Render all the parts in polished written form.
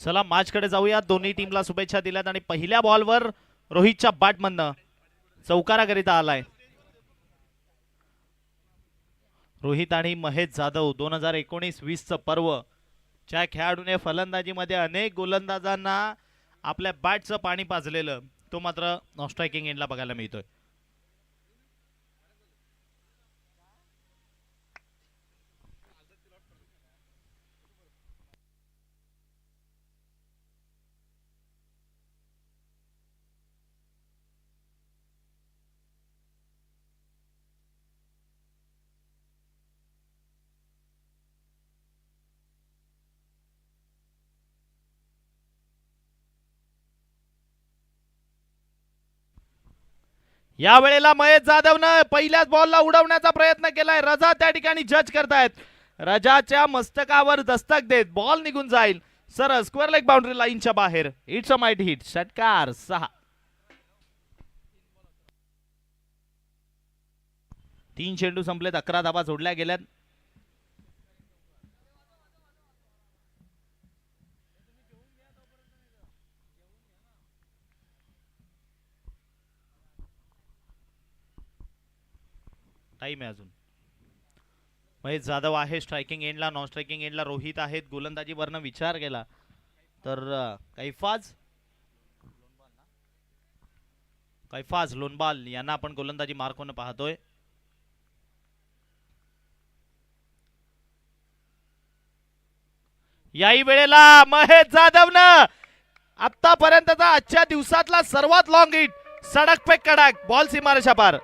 चला मॅचकडे जाऊया. दोन्ही टीमला शुभेच्छा दिल्यात आणि पहिल्या बॉलवर रोहितच्या बॅटमधनं चौकाराकरिता आलाय रोहित आणि महेश जाधव. 2019-20चं पर्व ज्या खेळाडूने फलंदाजीमध्ये अनेक गोलंदाजांना आपल्या बॅटचं पाणी पाजलेलं, तो मात्र नॉन स्ट्रायकिंग एंडला बघायला मिळतोय. या वेळेला महेश जाधवनं पहिल्याच बॉलला उडवण्याचा प्रयत्न केलाय. रजा त्या ठिकाणी जज करतायत. रजाच्या मस्तकावर दस्तक देत बॉल निघून जाईल सरळ स्क्वेअर लेग बाउंड्री लाईनच्या बाहेर. It's a might hit. षटकार 6. 3 चेंडू संपलेत. 11 धावा जोडल्या गेल्यात. टाइम आहे अजून. महेश जाधव आहे स्ट्रायकिंग एंडला. नॉन स्ट्रायकिंग एंडला रोहित आहेत. गोलंदाजीवरनं विचार केला तर कैफाज लोनबाल यांना आपण गोलंदाजी मार्क होणं पाहतोय. याही वेळेला महेश जाधवनं आतापर्यंतचा आजच्या दिवसातला सर्वात लॉंग हिट. सडक पे कडक बॉल सीमारेषा पार.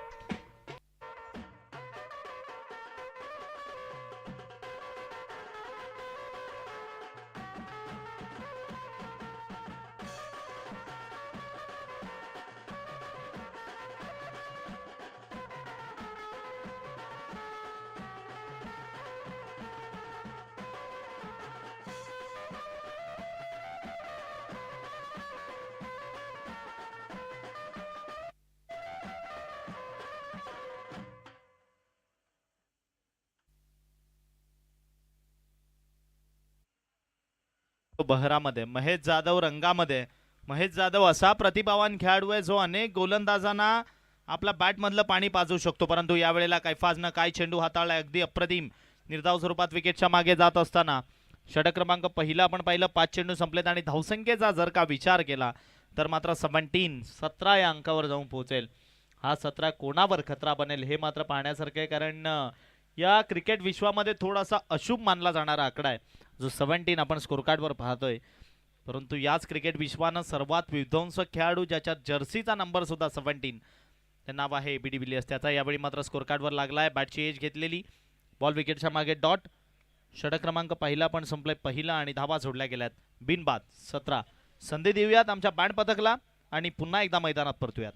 बहरामध्ये महेश जाधव रंगामध्ये. महेश जाधव असा प्रतिभावान खेळाडू आहे जो अनेक गोलंदाजांना आपल्या बॅटमधलं पाणी पाजू शकतो. परंतु यावेळेला कैफाजनं काय चेंडू हाताळलाय, अगदी अप्रतिम. निर्धाव स्वरूपात विकेटच्या मागे जात असताना षटक क्रमांक पहिला आपण पाहिलं. 5 चेंडू संपलेत आणि धावसंख्येचा जर का विचार केला तर मात्र 17 या अंकावर जाऊन पोहोचेल. हा 17 कोणावर खतरा बनेल हे मात्र पाहण्यासारखं आहे, कारण या क्रिकेट विश्वामध्ये थोडासा अशुभ मानला जाणारा आकडा आहे जो 17 आपण स्कोर कार्डवर पाहतोय. परंतु याच क्रिकेट विश्वानं सर्वात विध्वंसक खेळाडू ज्याच्या जर्सीचा नंबर सुद्धा 17, ते नाव आहे एबी डिव्हिलियर्स. त्याचा यावेळी मात्र स्कोर कार्डवर लागलाय. बॅटची एज घेतलेली. बॉल विकेटच्या मागे डॉट. षटक क्रमांक पहिला पण संपलाय. पहिला आणि धावा जोडल्या गेल्यात बिनबाद. 17. संधी देऊयात आमच्या बँड पथकला आणि पुन्हा एकदा मैदानात परतूयात.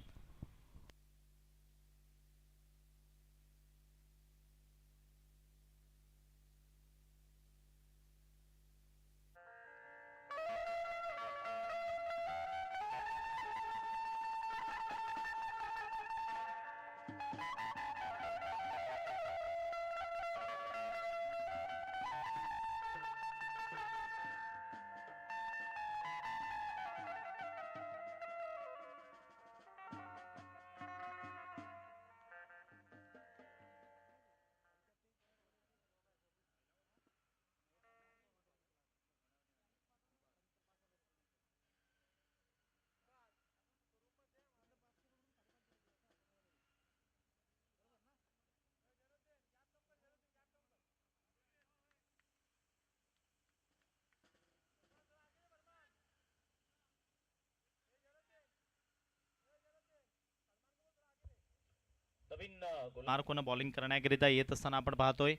मार्कोन बॉलिंग करण्याकरिता येत असताना आपण पाहतोय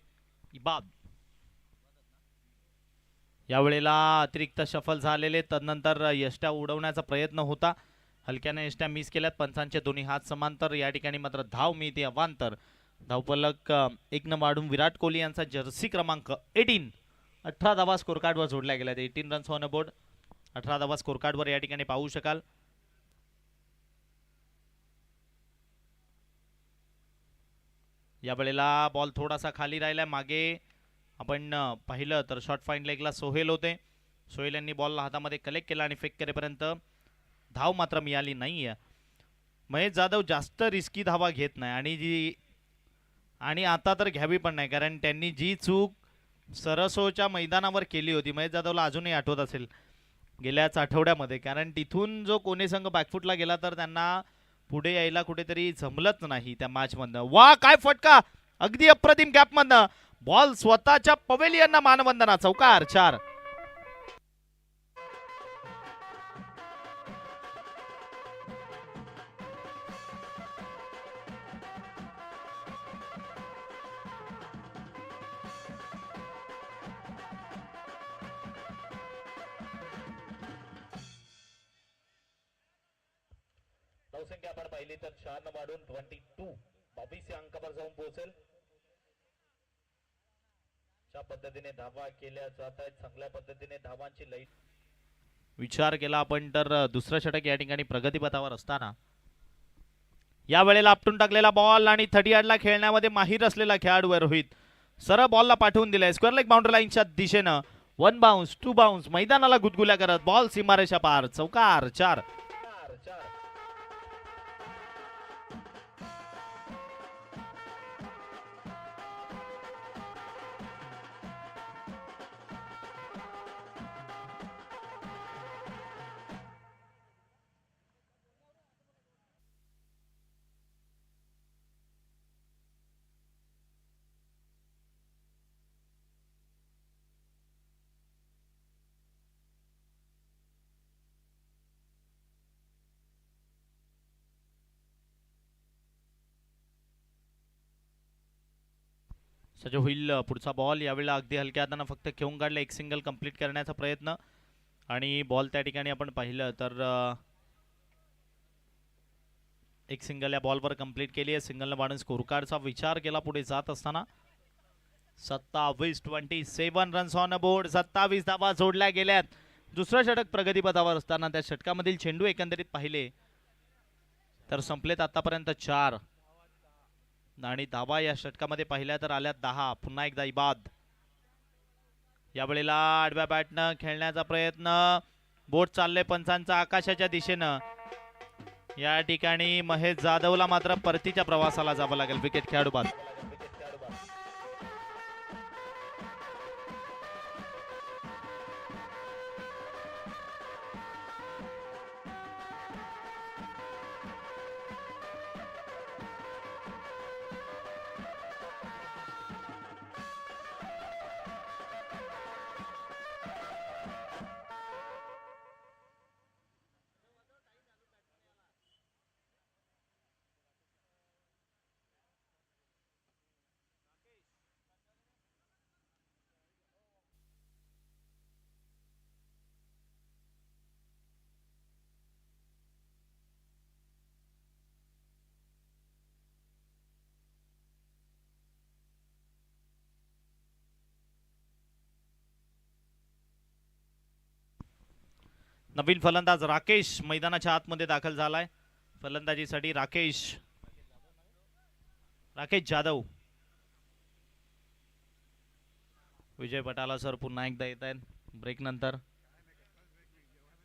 इबाद. यावेळेला अतिरिक्त शफल झालेले. तदनंतर यष्ट्या उडवण्याचा प्रयत्न होता. हलक्याने यष्ट्या मिस केल्यात. पंचांचे दोन्ही हात समांतर. या ठिकाणी मात्र धाव मिळते अवांतर. धावफलक 1 न वाढून विराट कोहली यांचा जर्सी क्रमांक 18. 18 धावा स्कोर कार्डवर जोडल्या गेल्यात. 18 रन्स ऑन बोर्ड. 18 धावा स्कोर कार्डवर या ठिकाणी पाहू शकाल. या वेळेला बॉल थोडासा खाली राहिला. मागे आपण पाहिलं तर शॉर्ट फाईन लेगला सोहेल होते. सोहेल यांनी बॉल हातामध्ये कलेक्ट केला आणि फेक करेपर्यंत धाव मात्र मिळाली नाहीये. महेश जाधव जास्त रिस्की धावा घेत नाही आणि आता तर घ्यावी पण नाही, कारण त्यांनी जी चूक सरसोच्या मैदानावर केली होती, महेश जाधवला अजूनही आठवत असेल गेल्याच आठवड्यामध्ये, कारण तिथून जो कोणी संघ बॅकफुटला गेला तर त्यांना पुढे यायला कुठेतरी जमलंच नाही त्या मॅचमधनं. वा काय फटका, अगदी अप्रतिम गॅपमधनं बॉल स्वतःच्या पवेलियनना मानवंदना, चौकार 4. संख्या आपण पाहिली तर 4 वाढून 22 22 या अंकावर जाऊन पोहोचेल. ज्या पद्धतीने धावा केल्या जात आहेत, चांगल्या पद्धतीने धावांची लई. विचार केला आपण तर दुसरं षटक या ठिकाणी प्रगतीपथावर असताना या वेळेला आपटून टाकलेला बॉल आणि 30 यार्डला खेळण्यामध्ये माहीर असलेला खेळाडू आहे रोहित, सरळ बॉलला पाठवून दिलाय स्क्वेअर लेग बाउंड्री लाईनच्या दिशेनं. 1 बाउन्स 2 बाउन्स मैदानाला गुदगुल्या करत बॉल सीमारेषा पार, चौकार 4. सज्ज होईल पुढचा बॉल. यावेळेला अगदी हलक्या हाताने फक्त घेऊन काढलं, एक सिंगल कंप्लीट करण्याचा प्रयत्न आणि बॉल त्या ठिकाणी आपण पाहिलं तर एक सिंगल या बॉलवर कंप्लीट केली आहे. सिंगलने बाणून स्कोर कार्डचा विचार केला पुढे जात असताना. 27 रन्स ऑन बोर्ड, 27 धावा जोडल्या गेल्यात. दुसरं षटक प्रगतीपथावर असताना त्या षटकामधील चेंडू एकंदरीत पाहिले तर संपलेत आतापर्यंत 4 आणि धावा या षटकामध्ये पाहिल्या तर आल्या 10. पुन्हा एकदा इबाद. यावेळेला आडव्या बॅटनं खेळण्याचा प्रयत्न, बोट चालले पंचांचा आकाशाच्या दिशेनं. या ठिकाणी महेश जाधवला मात्र परतीच्या प्रवासाला जावं लागेल. विकेट खेळाडू बाद. नवीन फलंदाज राकेश मैदानाच्या आतमध्ये दाखल झालाय. फलंदाजीसाठी राकेश जाधव. विजय पटाला सर पुन्हा एकदा येत आहेत ब्रेक नंतर.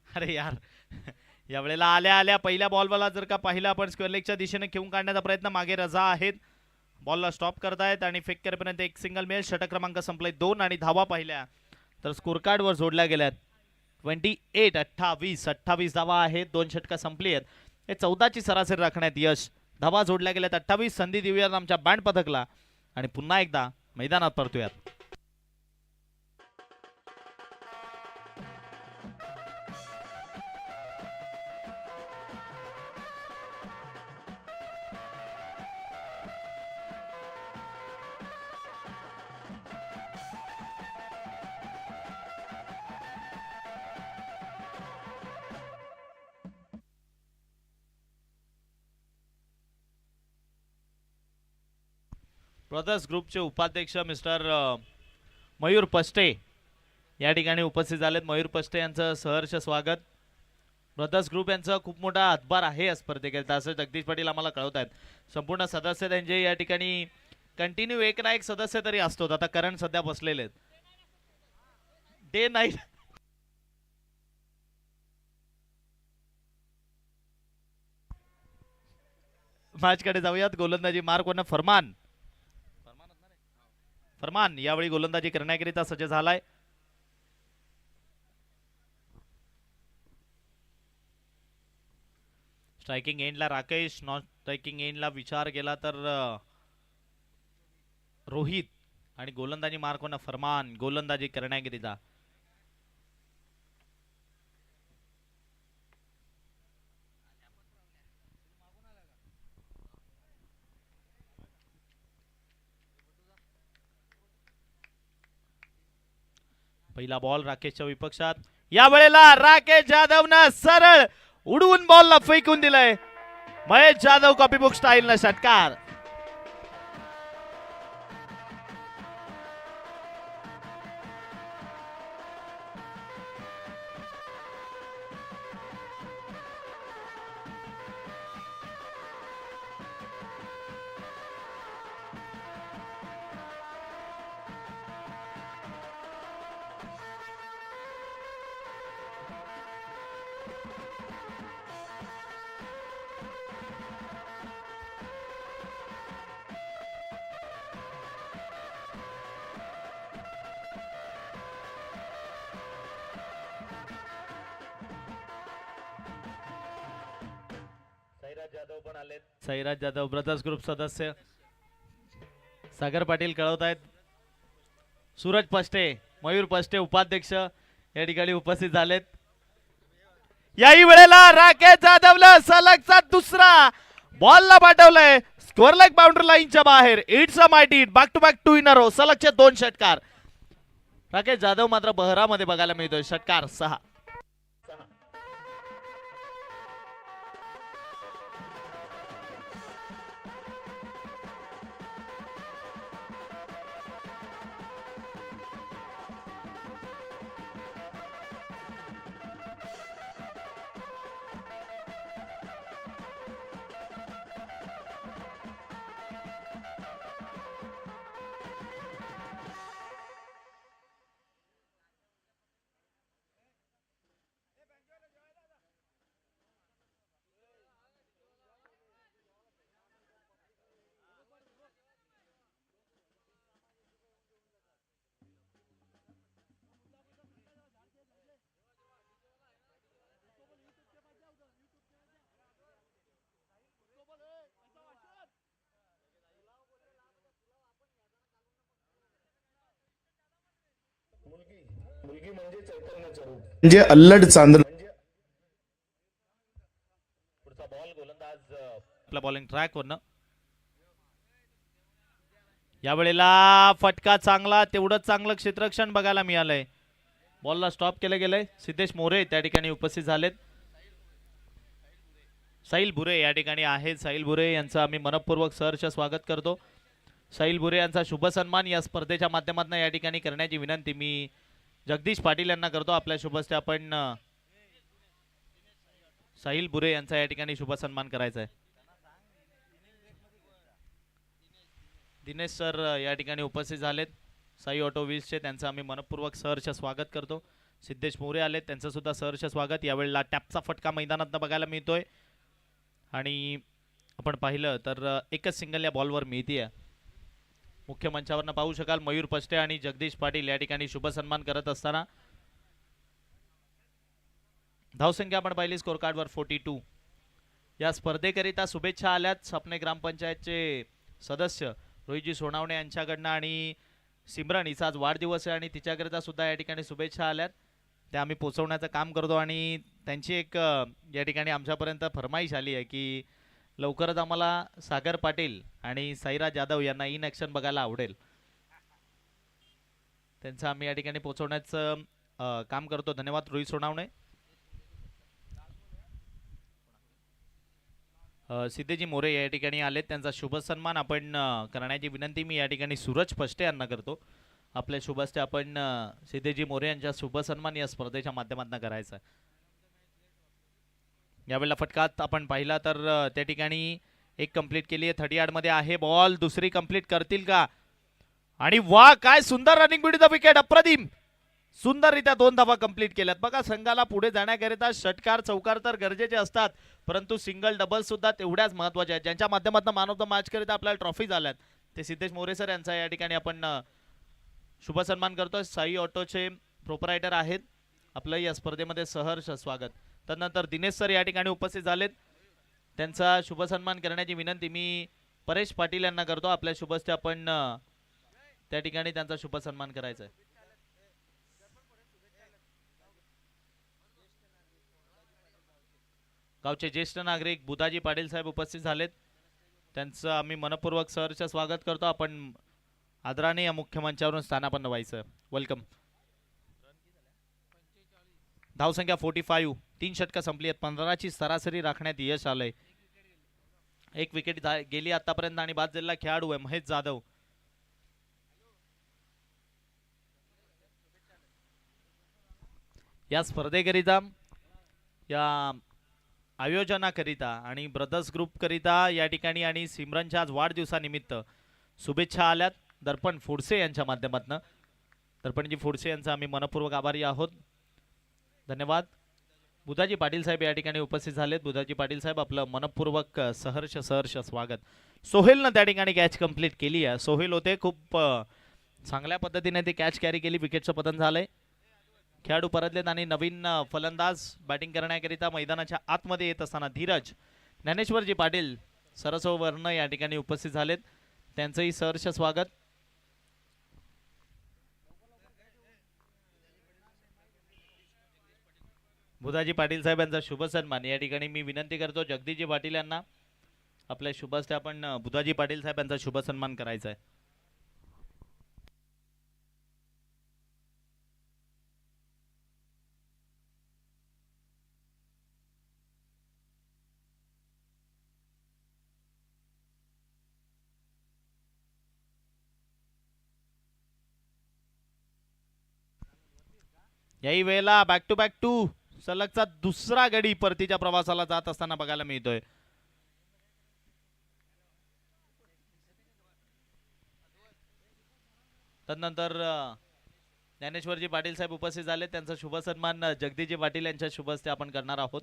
अरे यार यावेळेला आल्या पहिल्या बॉलला जर का पाहिलं आपण स्क्वेअर लेगच्या दिशेने घेऊन काढण्याचा प्रयत्न, मागे रजा आहेत, बॉलला स्टॉप करतायत आणि फेक करेपर्यंत एक सिंगल मिळेल. षटक क्रमांक संपले 2 आणि धावा पाहिल्या तर स्कोर कार्ड वर जोडल्या गेल्यात. 28 धावा आहेत, 2 षटका संपली आहेत. हे 14ची सरासरी राखण्यात यश. धावा जोडल्या गेल्यात 28. संधी देऊयात आमच्या बँड पथकला आणि पुन्हा एकदा मैदानात परतूयात. ब्रदर्स ग्रुपचे उपाध्यक्ष मिस्टर मयूर पष्टे या ठिकाणी उपस्थित झालेत. मयूर पष्टे यांचं सहर्ष स्वागत. ब्रदर्स ग्रुप यांचा खूप मोठा हातभार आहे या स्पर्धेकरिता असं जगदीश पाटील आम्हाला कळवत आहेत. संपूर्ण सदस्य त्यांचे या ठिकाणी कंटिन्यू एक ना एक सदस्य तरी असतो. आता करण सध्या बसलेले आहेत. डे नाईट मॅच कडे जाऊयात. गोलंदाजी मार्क फरमान फरमान यावेळी गोलंदाजी करण्याकरिता सज्ज झालाय. स्ट्रायकिंग एंडला राकेश, नॉन स्ट्रायकिंग एंडला विचार केला तर रोहित आणि गोलंदाजी मार्क फरमान गोलंदाजी करण्याकरिता. पहिला बॉल राकेशच्या विपक्षात. या वेळेला राकेश जाधवनं सरळ उडवून बॉलला फेकून दिलंय. महेश जाधव कॉपीबुक स्टाईलनं षटकार. साईराज जाधव पण आलेत. साईराज जाधव ब्रदर्स ग्रुप सदस्य सागर पाटील कळवत आहेत. सूरज पष्टे, मयूर पष्टे उपाध्यक्ष या ठिकाणी उपस्थित झालेत. याही वेळेला राकेश जाधवला सलगचा दुसरा बॉलला पाठवलंय स्क्वेअर लेग बाउंड्री लाईनच्या बाहेर. It's a mighty back to back 2 in a row. सलगचे 2 षटकार. राकेश जाधव मात्र बहरामध्ये बघायला मिळतोय. षटकार 6. मुलगी म्हणजे चैतन्याचं रूप. म्हणजे अल्लड चांदण. पुढचा बॉल गोलंदाज आपला बॉलिंग ट्रॅक वरनं. या वेळेला फटका चांगला, तेवढंच चांगलं क्षेत्ररक्षण बघायला मिळालंय. बॉलला स्टॉप केलं गेलंय. सिद्धेश मोरे त्या ठिकाणी उपस्थित झालेत. साहिल भुरे या ठिकाणी आहेत. साहिल भुरे यांचं आम्ही मनपूर्वक सहर्ष स्वागत करतो. साहिल भुरे यांचा शुभ सन्मान या स्पर्धेच्या माध्यमातून या ठिकाणी करण्याची विनंती मी जगदीश पाटील यांना करतो. आपल्या शुभस्ते आपण साहिल भुरे यांचा या ठिकाणी शुभ सन्मान करायचा आहे. दिनेश सर या ठिकाणी उपस्थित झालेत. साई ऑटो व्हील्सचे त्यांचं आम्ही मनपूर्वक सहर्ष स्वागत करतो. सिद्धेश मोरे आलेत, त्यांचं सुद्धा सहर्ष स्वागत. यावेळेला टॅपचा फटका मैदानात बघायला मिळतोय आणि आपण पाहिलं तर एकच सिंगल या बॉलवर मिळतीये. मुख्य मंचावरनं पाहू शकाल मयूर पष्टे आणि जगदीश पाटील या ठिकाणी शुभ सन्मान करत असताना. धावसंख्या आपण पाहिली स्कोर कार्डवर 42. या स्पर्धेकरिता शुभेच्छा आल्यात सपने ग्रामपंचायतचे सदस्य रोहितजी सोनावणे यांच्याकडनं आणि सिमरन हिचा आज वाढदिवस आहे आणि तिच्याकरिता सुद्धा या ठिकाणी शुभेच्छा आल्यात. त्या आम्ही पोचवण्याचं काम करतो आणि त्यांची एक या ठिकाणी आमच्यापर्यंत फरमाईश आली आहे की लवकरच आम्हाला सागर पाटील आणि साईराज जाधव यांना इन ॲक्शन बघायला आवडेल. त्यांचं आम्ही या ठिकाणी पोचवण्याचं काम करतो. धन्यवाद रोहित सोनावणे. सिद्धेजी मोरे या ठिकाणी आलेत, त्यांचा शुभ सन्मान आपण करण्याची विनंती मी या ठिकाणी सूरज पष्टे यांना करतो. आपल्या शुभस्ते आपण सिद्धेजी मोरे यांचा शुभ सन्मान या स्पर्धेच्या माध्यमातून करायचा आहे. यावेळेला फटकात आपण पाहिला तर त्या ठिकाणी एक कंप्लीट केली आहे. 30 यार्डमध्ये आहे बॉल. दुसरी कंप्लीट करतील का? आणि वा काय सुंदर रनिंग बिट द विकेट. अप्रतिम सुंदररित्या 2 धावा कंप्लीट केल्यात. बघा संघाला पुढे जाण्याकरिता षटकार चौकार तर गरजेचे असतात, परंतु सिंगल डबल सुद्धा तेवढ्याच महत्वाच्या आहेत. ज्यांच्या माध्यमातून मॅन ऑफ द मॅच करिता आपल्याला ट्रॉफी झाल्यात ते सिद्धेश मोरे सर यांचा या ठिकाणी आपण शुभ सन्मान करतोय. साई ऑटोचे प्रोपरायटर आहेत. आपलं या स्पर्धेमध्ये सहर्ष स्वागत. त्यानंतर दिनेश सर या ठिकाणी उपस्थित झालेत. त्यांचा शुभ सन्मान करण्याची विनंती मी परेश पाटील यांना करतो. आपल्या शुभस्ते आपण त्या ठिकाणी त्यांचा शुभ सन्मान करायचा आहे. गावचे ज्येष्ठ नागरिक बुधाजी पाटील साहेब उपस्थित झालेत. त्यांचं आम्ही मनपूर्वक सहर्ष स्वागत करतो. आपण आदराने या मुख्य मंचावरून स्थानापन्न व्हायचं. वेलकम. धावसंख्या 45. 3 षटकं संपली आहेत. 15ची सरासरी राखण्यात यश आलंय. 1 विकेट गेली आतापर्यंत आणि बाद झालेला खेळाडू आहे महेश जाधव. या स्पर्धेकरिता या आयोजनाकरिता आणि ब्रदर्स ग्रुप करिता या ठिकाणी आणि सिमरनच्या आज वाढदिवसानिमित्त शुभेच्छा आल्यात दर्पण फुडसे यांच्या माध्यमातून. दर्पणजी फुडसे यांचा आम्ही मनपूर्वक आभारी आहोत. धन्यवाद. बुधाजी पाटील साहेब या ठिकाणी उपस्थित झालेत. बुधाजी पाटील साहेब आपलं मनपूर्वक सहर्ष स्वागत. सोहेलनं त्या ठिकाणी कॅच कंप्लीट केली आहे. सोहेल होते खूप चांगल्या पद्धतीने ती कॅच कॅरी केली. विकेटचं पतन झालंय. खेळाडू परतलेत आणि नवीन फलंदाज बॅटिंग करण्याकरिता मैदानाच्या आतमध्ये येत असताना धीरज ज्ञानेश्वरजी पाटील सरसोवर्ण या ठिकाणी उपस्थित झालेत. त्यांचंही सहर्ष स्वागत. बुधाजी पाटील साहेब यांचा शुभ सन्मान या ठिकाणी मी विनंती करतो जगदीशजी पाटील यांना आपल्या शुभस्ते आपण बुधाजी पाटील साहेब यांचा शुभ सन्मान करायचा आहे. याही वेळेला बॅक टू बॅक 2 सलगचा दुसरा गडी परतीच्या प्रवासाला जात असताना बघायला मिळतोय. त्यानंतर ज्ञानेश्वरजी पाटील साहेब उपस्थित झाले. त्यांचा शुभ सन्मान जगदीशजी पाटील यांच्या शुभ हस्ते आपण करणार आहोत.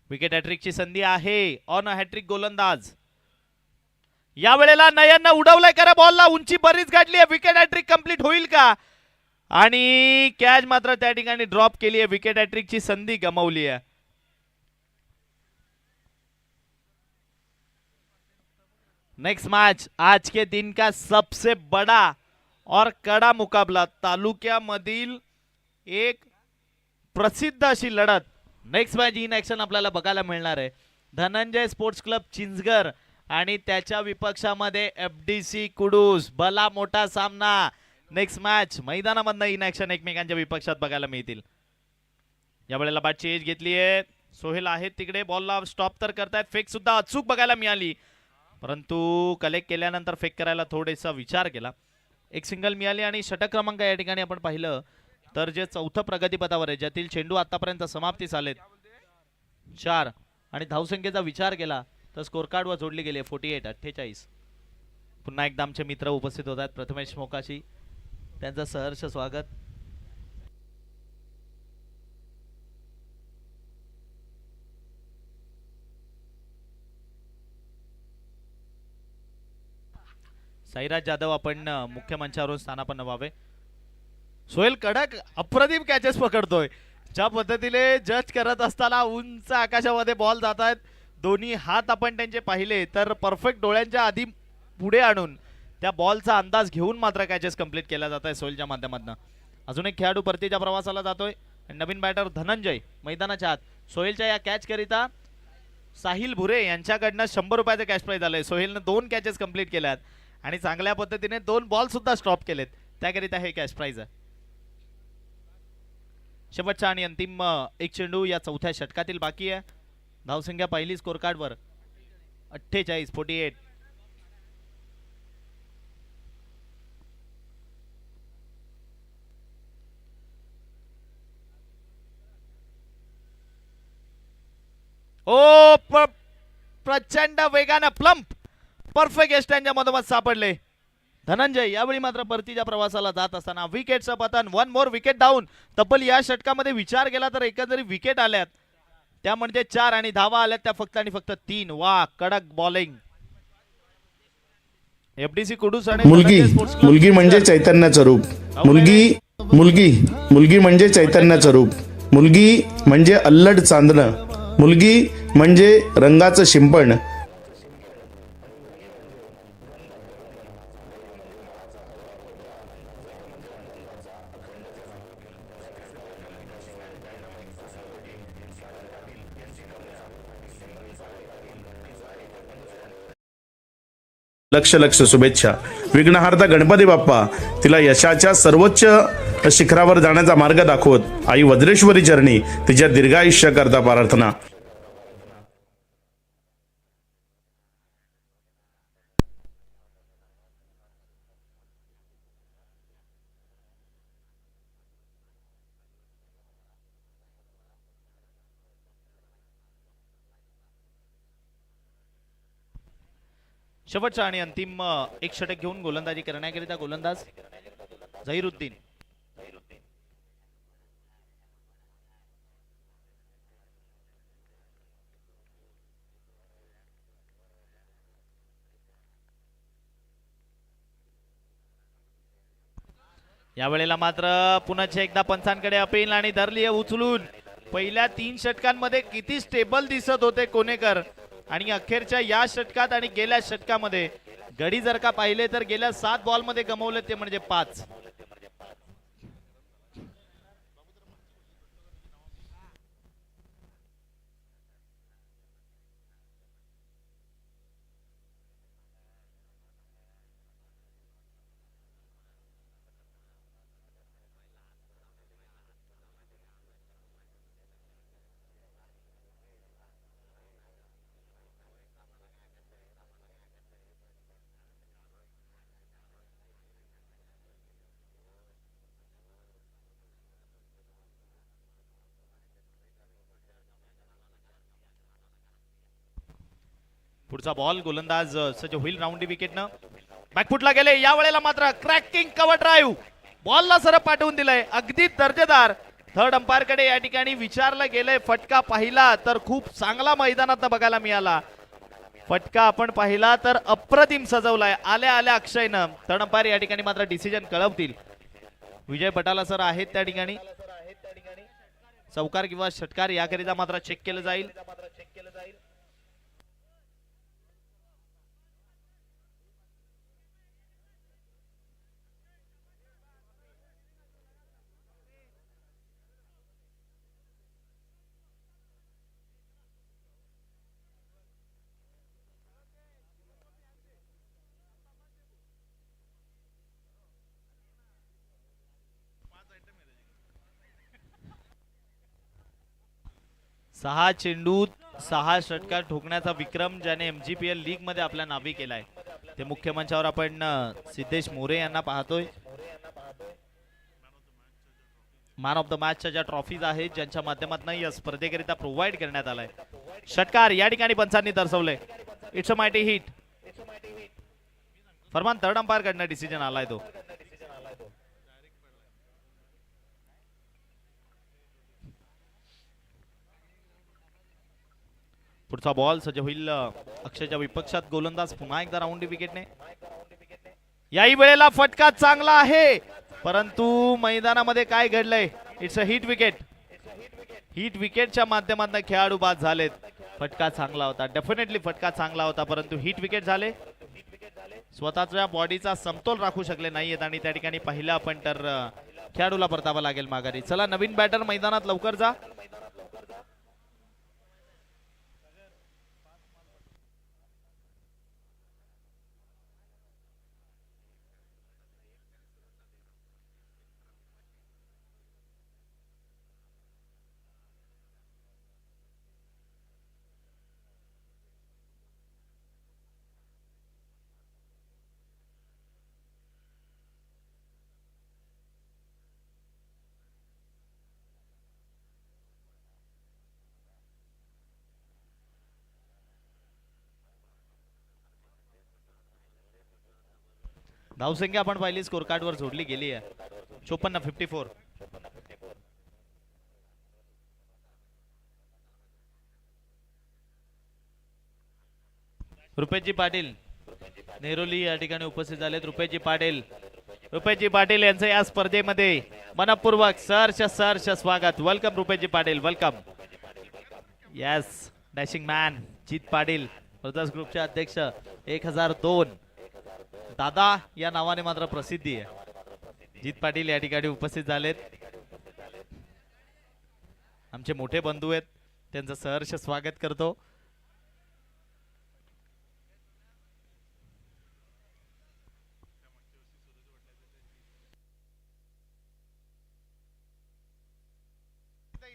विकेट हॅट्रिकची संधी आहे. ऑन हॅट्रिक गोलंदाज या वेळेला नयन उडवलाय करा बॉलला. उंची बरीच गाठली आहे. विकेट हॅट्रिक कंप्लीट होईल का? आणि कॅच मात्र त्या ठिकाणी ड्रॉप केली आहे. विकेट हॅट्रिकची संधी गमावली आहे. नेक्स्ट मैच आज के दिन का सबसे बड़ा और कड़ा मुकाबला. तालुक्यामधील एक प्रसिद्ध अशी लढत नेक्स्ट मॅच इन ऍक्शन आपल्याला बघायला मिळणार आहे. धनंजय स्पोर्ट्स क्लब चिंचघर आणि त्याच्या विपक्षामध्ये एफडीसी कुडूस. भला मोठा सामना नेक्स्ट मॅच मैदानामधनं इन ऍक्शन एकमेकांच्या विपक्षात बघायला मिळतील. या वेळेला बॅटची एज घेतली आहे. सोहेल आहेत तिकडे. बॉलला स्टॉप तर करतायत. फेक सुद्धा अचूक बघायला मिळाली, परंतु कलेक्ट केल्यानंतर फेक करायला थोडासा विचार केला. एक सिंगल मिळाली आणि षटक क्रमांक या ठिकाणी आपण पाहिलं तर जे चौथं प्रगतीपथावर आहे ज्यातील चेंडू आतापर्यंत समाप्तीस आलेत 4 आणि धावसंख्येचा विचार केला तर स्कोर कार्डवर जोडली गेली 48-48. पुन्हा एकदा आमचे मित्र उपस्थित होत आहेत. प्रथमेश मोकाशी त्यांचं सहर्ष स्वागत. साईराज जाधव आपण मुख्य मंचावरून स्थानापन्न व्हावे. सोहेल कडक अप्रतिम कॅचेस पकडतोय. ज्या पद्धतीने जज करत असताना उंच आकाशामध्ये बॉल जात आहेत. दोन्ही हात आपण त्यांचे पाहिले तर परफेक्ट डोळ्यांच्या आधी पुढे आणून त्या बॉलचा अंदाज घेऊन मात्र कॅचेस कंप्लीट केला जात आहे सोहेलच्या माध्यमातून. अजून एक खेळाडू परतीच्या प्रवासाला जातोय. नवीन बॅटर धनंजय मैदानाच्या आत. सोहेलच्या या कॅच करिता साहिल भुरे यांच्याकडनं 100 रुपयाचं कॅश प्राइज आलंय. सोहेलनं 2 कॅचेस कंप्लीट केल्यात आणि चांगल्या पद्धतीने 2 बॉल सुद्धा स्टॉप केलेत, त्याकरिता हे कॅश प्राइज आहे. शेवटचा आणि अंतिम एक चेंडू या चौथ्या षटकातील बाकी आहे. धावसंख्या पहिली स्कोर कार्डवर 48. ओ प्रचंड वेगानं प्लंप परफेक्ट एस्टँडच्या मधोमध सापडले धनंजय. यावेळी मात्र परतीच्या प्रवासाला जात असताना विकेटचं पतन. 1 मोर विकेट डाऊन. तब्बल या षटकामध्ये विचार केला तर एकंदरीत विकेट आल्यात त्या म्हणजे 4 आणि धावा आल्यात त्या फक्त आणि फक्त 3. वा कडक बॉलिंग. एफडीसी कुडूस आणि मुलगी म्हणजे चैतन्याचं रूप. मुलगी म्हणजे चैतन्याचं रूप. मुलगी म्हणजे अल्लड चांदणं. मुलगी म्हणजे रंगाचं शिंपण. लक्ष शुभेच्छा. विघ्नहर्ता गणपती बाप्पा तिला यशाच्या सर्वोच्च शिखरावर जाण्याचा मार्ग दाखवत आई वज्रेश्वरी चरणी तिच्या दीर्घायुष्य करता प्रार्थना. शेवटचा आणि अंतिम एक षटक घेऊन गोलंदाजी करण्याकरिता गोलंदाज झहीरुद्दीन. यावेळेला मात्र पुन्हा एकदा पंचांकडे अपील आणि धरली उचलून. पहिल्या 3 षटकांमध्ये किती स्टेबल दिसत होते कोनेकर आणि अखेरच्या या षटकात आणि गेल्या षटकामध्ये गडी जर का पाहिले तर गेल्या 7 बॉल मध्ये गमावले ते म्हणजे 5. पुढचा बॉल गोलंदाज सज्ज होईल राऊंडी विकेटनं. बॅकफुटला गेले. या वेळेला मात्र क्रॅकिंग कव्हर ड्राईव्ह बॉलला सरळ पाठवून दिलंय. अगदी दर्जेदार. थर्ड अंपायर कडे या ठिकाणी विचारलं गेलंय. फटका पाहिला तर खूप चांगला मैदानात बघायला मिळाला. फटका आपण पाहिला तर अप्रतिम सजवलाय. आल्या आल्या अक्षयनं. थर्ड अंपायर या ठिकाणी मात्र डिसिजन कळवतील. विजय बटाला सर आहेत त्या ठिकाणी. चौकार किंवा षटकार याकरिता मात्र चेक केलं जाईल. सहा चेंडूत 6 षटकार ठोकण्याचा विक्रम ज्याने MGPL लीग मध्ये आपल्या नावी केलाय ते मुख्य मंचावर आपण सिद्धेश मोरे यांना पाहतोय. मॅन ऑफ द मॅचच्या ज्या ट्रॉफीज आहेत ज्यांच्या माध्यमातून या स्पर्धेकरिता प्रोव्हाइड करण्यात आलाय. षटकार या ठिकाणी पंचांनी दर्शवले. It's a mighty hit. Farman third umpire कडनं डिसिजन आलाय तो. पुढचा बॉल सज्ज होईल अक्षयच्या विपक्षात. गोलंदाज पुन्हा एकदा राऊंडी विकेटने. याही वेळेला फटका चांगला आहे परंतु मैदानामध्ये काय घडलंय. It's a hit wicket. Hit विकेटच्या माध्यमातून खेळाडू बाद झालेत. फटका चांगला होता. डेफिनेटली फटका चांगला होता परंतु हिट विकेट झाले. स्वतःच्या बॉडीचा समतोल राखू शकले नाहीयेत आणि त्या ठिकाणी पाहिलं आपण तर खेळाडूला परतावा लागेल माघारी. चला नवीन बॅटर मैदानात लवकर जा. धावसंख्या आपण पाहिली स्कोर कार्ड वर जोडली गेली आहे 54-54. रुपेशजी पाटील नेरोली या ठिकाणी उपस्थित झालेत. रुपेशजी पाटील यांचं या स्पर्धेमध्ये मनपूर्वक सहर्ष स्वागत. Welcome Rupesh ji Patil, welcome. Yes, dashing man Jeet Patil brothers ग्रुपचे अध्यक्ष 1002 दादा या नावाने मात्र प्रसिद्धी आहे. जीत पाटील या ठिकाणी उपस्थित झालेत. आमचे मोठे बंधू आहेत, त्यांचं सहर्ष स्वागत करतो.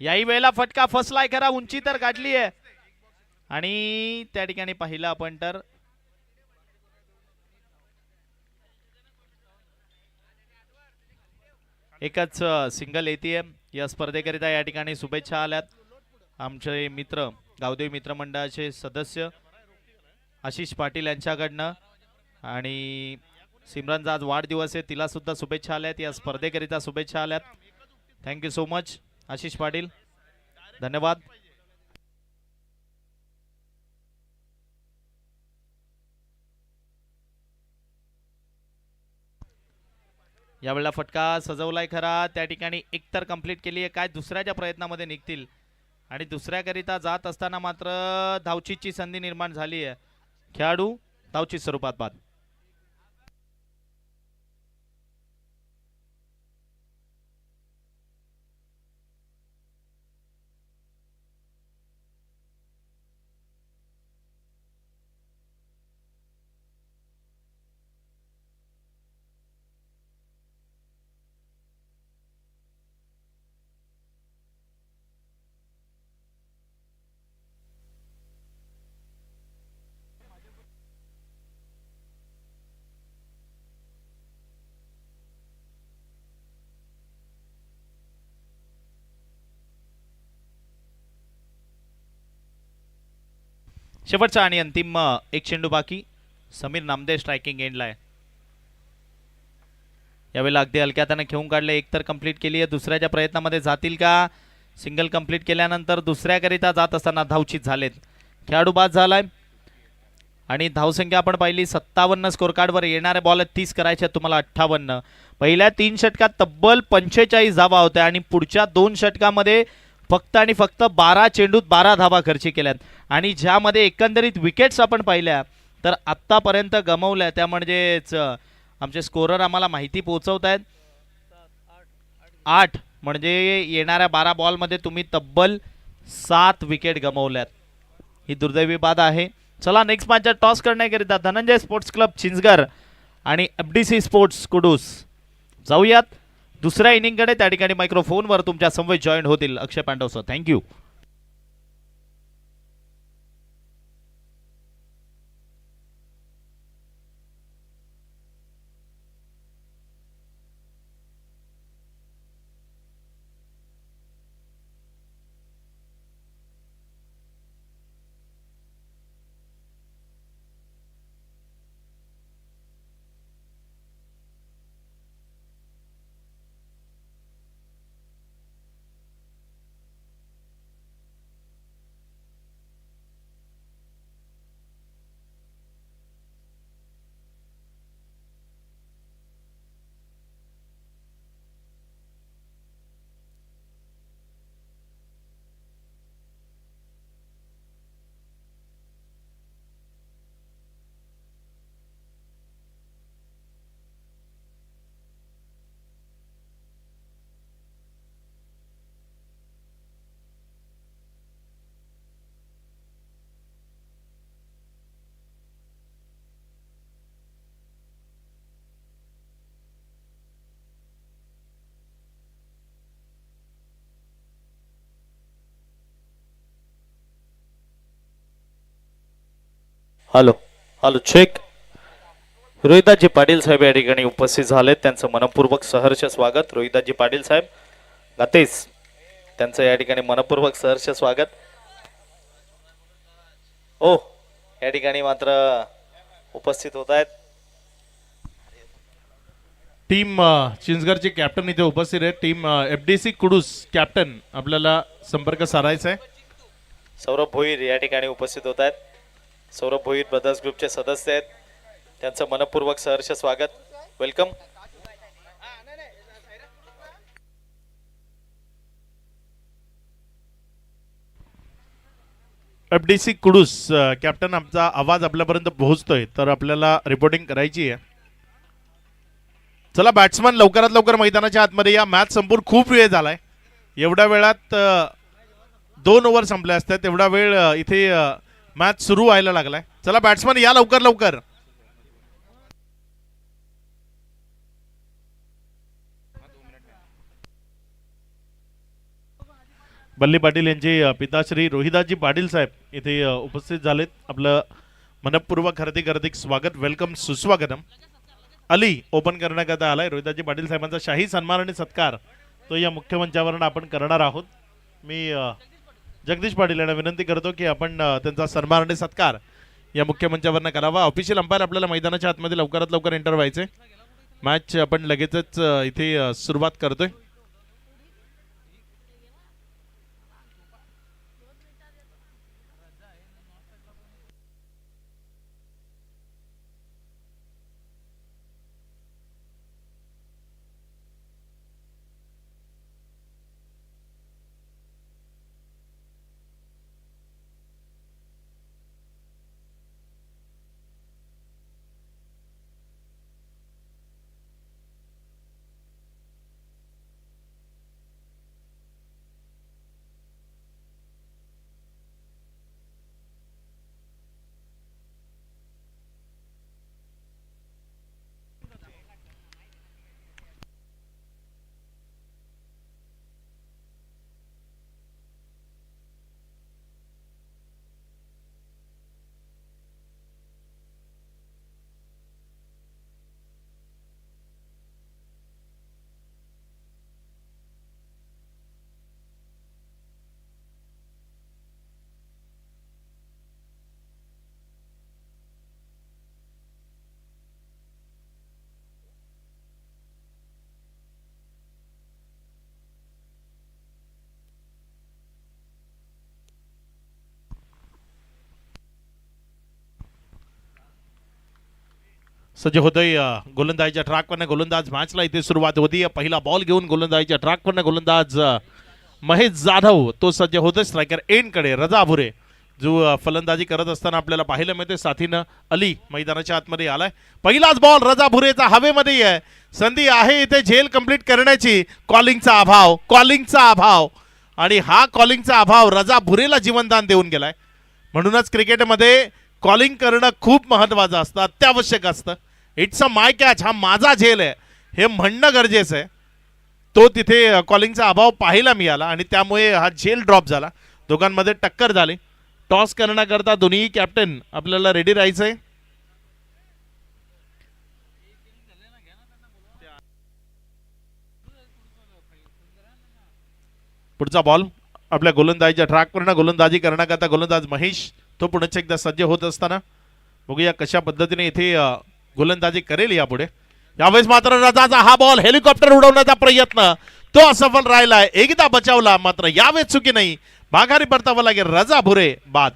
याही वेळेला फटका फसलाय खरा, उंची तर गाठली आहे आणि त्या ठिकाणी पाहिलं आपण तर एकच सिंगल येते. या स्पर्धेकरिता या ठिकाणी शुभेच्छा आल्यात आमचे मित्र गावदेवी मित्र मंडळाचे सदस्य आशिष पाटील यांच्याकडनं. आणि सिमरनचा आज वाढदिवस आहे, तिला सुद्धा शुभेच्छा आल्यात. या स्पर्धेकरिता शुभेच्छा आल्यात. Thank you so much Ashish Patil, धन्यवाद. यावेळेला फटका सजवलाय खरा, त्या ठिकाणी एकतर कंप्लीट केली आहे. काय दुसऱ्याच्या प्रयत्नामध्ये निघतील आणि दुसऱ्याकरिता जात असताना मात्र धावचीची संधी निर्माण झाली आहे. खेळाडू धावचीत स्वरूपात बाद. शेवटचा आणि अंतिम एक चेंडू बाकी. समीर नामदेव स्ट्रायकिंग एंडला आहे. यावेळेला अगदी हलक्या हाताने खेळून काढले, एकतर कंप्लीट केली आहे. दुसऱ्याच्या प्रयत्नामध्ये जातील का? सिंगल कंप्लीट केल्यानंतर दुसऱ्याकरिता जात असताना धावचीत झालेत. खेळाडू बाद झालाय आणि धावसंख्या आपण पाहिली 57. स्कोर कार्डवर येणारे बॉल 30 करायचे तुम्हाला 58. पहिल्या 3 षटकात तब्बल 45 धावा होत्या आणि पुढच्या 2 षटकामध्ये फक्त आणि फक्त 12 चेंडूत 12 धावा खर्ची केल्यात आणि ज्यामध्ये एकंदरीत विकेट्स आपण पाहिल्या तर आत्तापर्यंत गमवल्या. त्या म्हणजेच आमचे स्कोरर आम्हाला माहिती पोहोचवत आहेत 8 म्हणजे येणाऱ्या 12 बॉलमध्ये तुम्ही तब्बल 7 विकेट गमवल्यात. ही दुर्दैवी बाधा आहे. चला नेक्स्ट मॅचचा टॉस करण्याकरिता धनंजय स्पोर्ट्स क्लब चिंचगड आणि एफडीसी स्पोर्ट्स कुडूस जाऊयात. दुसऱ्या इनिंगकडे त्या ठिकाणी मायक्रोफोनवर तुमच्या समवेत जॉईन होतील Akshay Pandav sir. Thank you. Hello hello check. Rohida ji Patil साहेब या ठिकाणी उपस्थित झालेत, त्यांचं मनपूर्वक सहर्ष स्वागत. रोहिदाजी पाटील साहेब गातेस त्यांचं या ठिकाणी मनपूर्वक सहर्ष स्वागत. ओ या ठिकाणी मात्र उपस्थित होत आहेत. टीम चिंचगडचे कॅप्टन इथे उपस्थित आहे. टीम FDC कुडूस कॅप्टन आपल्याला संपर्क साधायचा आहे. सौरभ भोईर या ठिकाणी उपस्थित होत आहेत. सौरभ भोईर ब्रदर्स ग्रुपचे सदस्य आहेत. त्यांचं मनपूर्वक सहर्ष स्वागत. वेलकम. FDC कुडूस कॅप्टन, आमचा आवाज आपल्यापर्यंत पोहोचतोय तर आपल्याला रिपोर्टिंग करायची आहे. चला बॅट्समन लवकरात लवकर मैदानाच्या आतमध्ये या. मॅच संपूर्ण खूप वेळ झालाय. एवढ्या वेळात 2 ओव्हर संपल्या असतात. एवढा वेळ इथे मॅच सुरू व्हायला लागलाय. चला बॅट्समन या लवकर लवकर. बल्ली पाटील यांचे पिताश्री रोहिदासजी पाटील साहेब इथे उपस्थित झालेत. आपलं मनपूर्वक हार्दिक स्वागत, वेलकम, सुस्वागतम. अली ओपन करण्याकरता आलाय. रोहिदासजी पाटील साहेबांचा शाही सन्मान आणि सत्कार तो या मुख्य मंचावरून आपण करणार आहोत. मी जगदीश पाटील यांना विनंती करतो की आपण त्यांचा सन्मान आणि सत्कार या मुख्य मंचावरनं करावा. ऑफिशियल अंपायर आपल्याला मैदानाच्या आतमध्ये लवकरात लवकर एंटर व्हायचे. मॅच आपण लगेचच इथे सुरुवात करतोय. सज्ज होतोय गोलंदाजीच्या ट्रॅकवरनं. गोलंदाज मॅचला इथे सुरुवात होती. पहिला बॉल घेऊन गोलंदाजीच्या ट्रॅकवरनं गोलंदाज महेश जाधव तो सज्ज होतोय स्ट्रायकर एंडकडे. रजा भुरे जो फलंदाजी करत असताना आपल्याला पाहायला मिळते. साथीनं अली मैदानाच्या आतमध्ये आलाय. पहिलाच बॉल रजा भुरेचा हवेमध्ये आहे. संधी आहे इथे झेल कंप्लीट करण्याची. कॉलिंगचा अभाव आणि हा कॉलिंगचा अभाव रजा भुरेला जीवनदान देऊन गेलाय. म्हणूनच क्रिकेटमध्ये कॉलिंग करणं खूप महत्वाचं असतं, अत्यावश्यक असतं. इट्स अ माय कॅच, हा माझा झेल आहे हे म्हणणं गरजेचं आहे. तो तिथे कॉलिंगचा अभाव पाहायला मिळाला आणि त्यामुळे हा झेल ड्रॉप झाला. दोघांमध्ये टक्कर झाली. टॉस करण्याकरता दोन्ही कॅप्टन आपल्याला रेडी राहायचंय. पुढचा बॉल आपल्या गोलंदाजीच्या ट्रॅकवरनं गोलंदाजी करण्याकरता गोलंदाज महेश तो पुन्हा एकदा सज्ज होत असताना बघूया कशा पद्धतीने इथे गोलंदाजी करेल यापुढे. यावेळेस मात्र रजाचा हा बॉल हेलिकॉप्टर उडवण्याचा प्रयत्न तो असफल राहिलाय. एकदा बचावला मात्र यावेळेस चुकी नाही. माघारी परतावं लागेल. रजा भुरे बाद.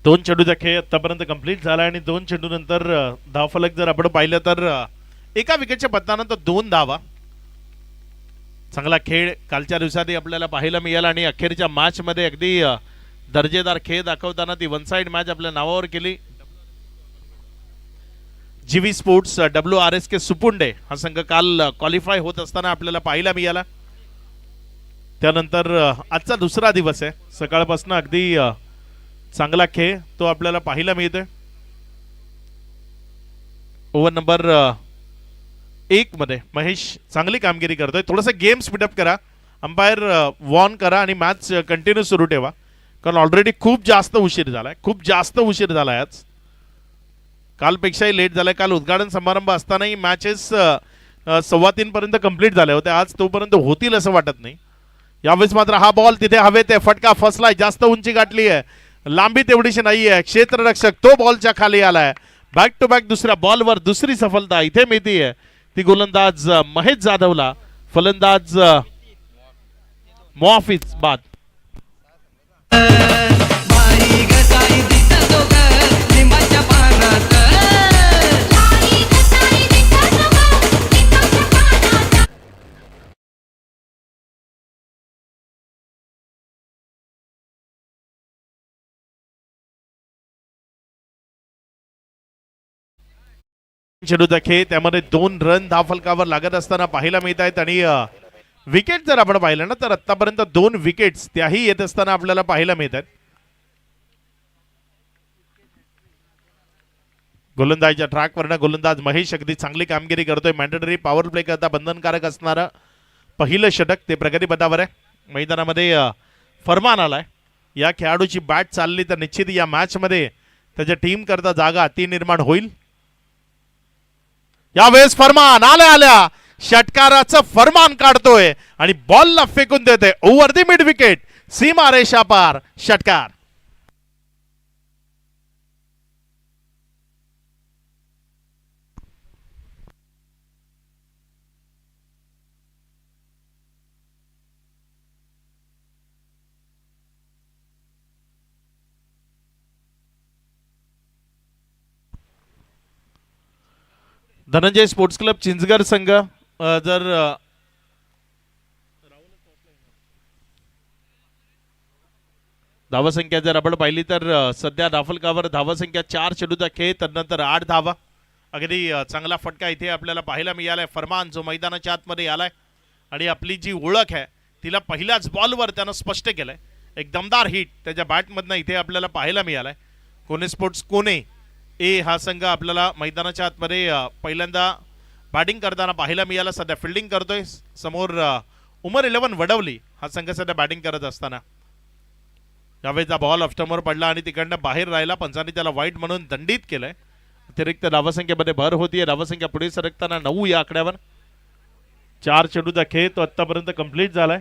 दोन चेंडूचा खेळ आतापर्यंत कंप्लीट झाला आणि 2 चेंडू नंतर धावफलक जर आपण पाहिलं तर एका विकेटच्या पतनानंतर 2 धावा. चांगला खेळ कालच्या दिवसात आपल्याला पाहायला मिळाला आणि अखेरच्या मॅच मध्ये अगदी दर्जेदार खेळ दाखवताना ती वन साइड मॅच आपल्या नावावर केली. जीवी स्पोर्ट्स WRSK सुपुंडे हा संघ काल क्वालिफाय होत असताना आपल्याला पाहायला मिळाला. त्यानंतर आजचा दुसरा दिवस आहे. सकाळपासून अगदी चांगला खेळ तो आपल्याला पाहायला मिळतोय. ओव्हर नंबर 1 मध्ये महेश चांगली कामगिरी करतोय. थोडंसं गेम स्पीडअप करा, अंपायर वॉर्न करा आणि मॅच कंटिन्यू सुरू ठेवा, कारण ऑलरेडी खूप जास्त उशीर झालाय. आज कालपेक्षाही लेट झालाय. काल उद्घाटन समारंभ असतानाही मॅचेस 2:15 पर्यंत कंप्लीट झाल्या होत्या. आज तोपर्यंत होतील असं वाटत नाही. यावेळेस मात्र हा बॉल तिथे हवेत आहे, फटका फसलाय, जास्त उंची गाठली आहे, लांबी तेवढीशी नाही आहे. क्षेत्ररक्षक तो बॉलच्या खाली आलाय. बॅक टू बॅक दुसऱ्या बॉलवर दुसरी सफलता इथे मिळतीये, ती गोलंदाज महेश जाधवला. फलंदाज मुआफिज बाद. चेंडूचा खेळ, त्यामध्ये 2 रन धावफलकावर लागत असताना पाहायला मिळत आहेत. आणि विकेट जर आपण पाहिलं ना तर आतापर्यंत 2 विकेट्स त्याही येत असताना आपल्याला पाहायला मिळत आहेत. गोलंदाजीच्या ट्रॅकवरनं गोलंदाज महेश अगदी चांगली कामगिरी करतोय. मॅन्डेटरी पॉवर प्ले करता बंधनकारक असणारं पहिलं षटक ते प्रगतीपथावर आहे. मैदानामध्ये फरमान आलाय. या खेळाडूची बॅट चालली तर निश्चित या मॅच मध्ये त्याच्या टीम करता जागा ती निर्माण होईल. यावेळेस फरमान आल्या षटकाराचं फरमान काढतोय आणि बॉलला फेकून देते ओव्हर दी मिड विकेट, सीमा रेषा पार षटकार. धनंजय स्पोर्ट्स क्लब चिंचगड संघ जर धावसंख्या जर आपण पाहिली तर सध्या धावफलकावर धावसंख्या 4 चेंडूचा खेळ, त्यानंतर 8 धावा. अगदी चांगला फटका इथे आपल्याला पाहायला मिळालाय. फरमान जो मैदानाच्या आतमध्ये आलाय आणि आपली जी ओळख आहे तिला पहिल्याच बॉलवर त्यानं स्पष्ट केलंय. एक दमदार हिट त्याच्या बॅटमधनं इथे आपल्याला पाहायला मिळालाय. कोणे स्पोर्ट्स कोणे ए हा संघ आपल्याला मैदानाच्या आतमध्ये पहिल्यांदा बॅटिंग करताना पाहायला मिळाला. सध्या फिल्डिंग करतोय. समोर उमर 11 वडवली हा संघ सध्या बॅटिंग करत असताना यावेळेचा बॉल ऑफस्टंपवर पडला आणि तिकडनं बाहेर राहिला. पंचांनी त्याला वाईट म्हणून दंडित केलंय. अतिरिक्त धावसंख्येमध्ये भर होतीये. धावसंख्या पुढे सरकताना 9 या आकड्यावर. 4 चेंडूचा खेळ तो आतापर्यंत कंप्लीट झालाय.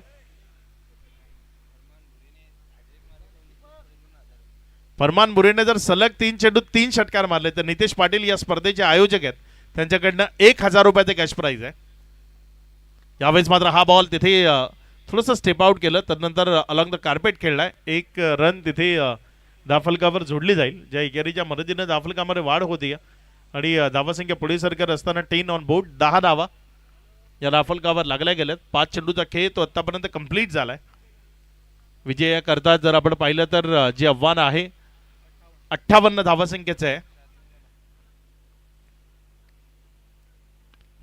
फरमान बुरेने जर सलग 3 चेंडूत 3 षटकार मारले तर नितेश पाटील या स्पर्धेचे आयोजक आहेत, त्यांच्याकडनं 1000 रुपयाचे कॅश प्राइज आहे. यावेळेस मात्र हा बॉल तिथे थोडंसं स्टेप आउट केलं, त्यानंतर अलॉंग द कार्पेट खेळलाय. 1 रन तिथे धावफलकावर जोडली जाईल. ज्या एकेरीच्या मदतीनं धावफलकामध्ये वाढ होती आणि धावसंख्या पुढे सरकत असताना 10 ऑन बोर्ड 10 धावा या धावफलकावर लागल्या गेल्यात. 5 चेंडूचा खेळ तो आतापर्यंत कंप्लीट झालाय. विजयाकरता जर आपण पाहिलं तर जे आव्हान आहे 58 धावसंख्येचं आहे.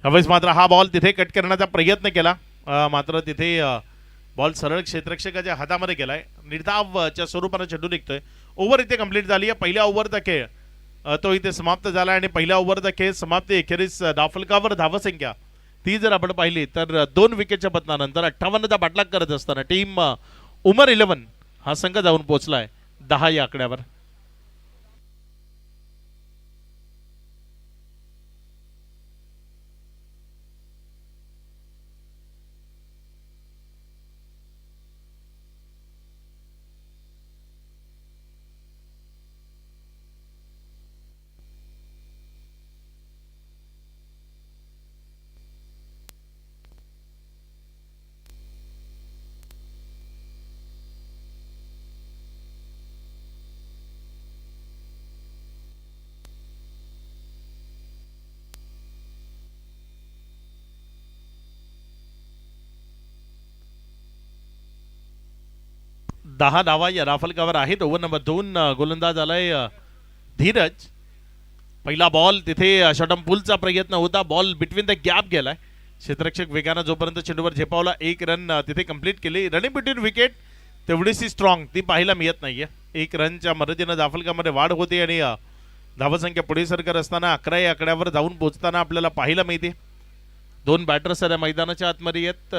यावेळेस मात्र हा बॉल तिथे कट करण्याचा प्रयत्न केला, मात्र तिथे बॉल सरळ क्षेत्ररक्षकाच्या हातामध्ये गेलाय. निर्धावच्या स्वरूपाने चेंडू निघतोय. ओव्हर इथे कंप्लीट झाली आहे. पहिल्या ओव्हरचा खेळ तो इथे समाप्त झाला आणि पहिल्या ओव्हरचा खेळ समाप्ती अखेरीस धावफलकावर धावसंख्या ती जर आपण पाहिली तर 2 विकेटच्या पतनानंतर 58चा पाठलाग करत असताना टीम उमर 11 हा संघ जाऊन पोहोचलाय 10 या आकड्यावर. दहा धावा या राफलकावर आहेत. ओव्हर नंबर 2 गोलंदाज आलाय धीरज. पहिला बॉल तिथे शॉटम-पुलचा प्रयत्न होता, बॉल बिटवीन द गॅप गेलाय. क्षेत्ररक्षक वेगानं जोपर्यंत चेंडूवर झेपावला 1 रन तिथे कंप्लीट केली. रनिंग बिटवीन विकेट तेवढीशी स्ट्रॉंग ती पाहायला मिळत नाहीये. 1 रनच्या मदतीनं धावफलकामध्ये वाढ होते आणि धावसंख्या पुढे सरकत असताना 11 या आकड्यावर जाऊन पोहोचताना आपल्याला पाहायला मिळते. दोन बॅटर्स या मैदानाच्या आतमध्ये आहेत.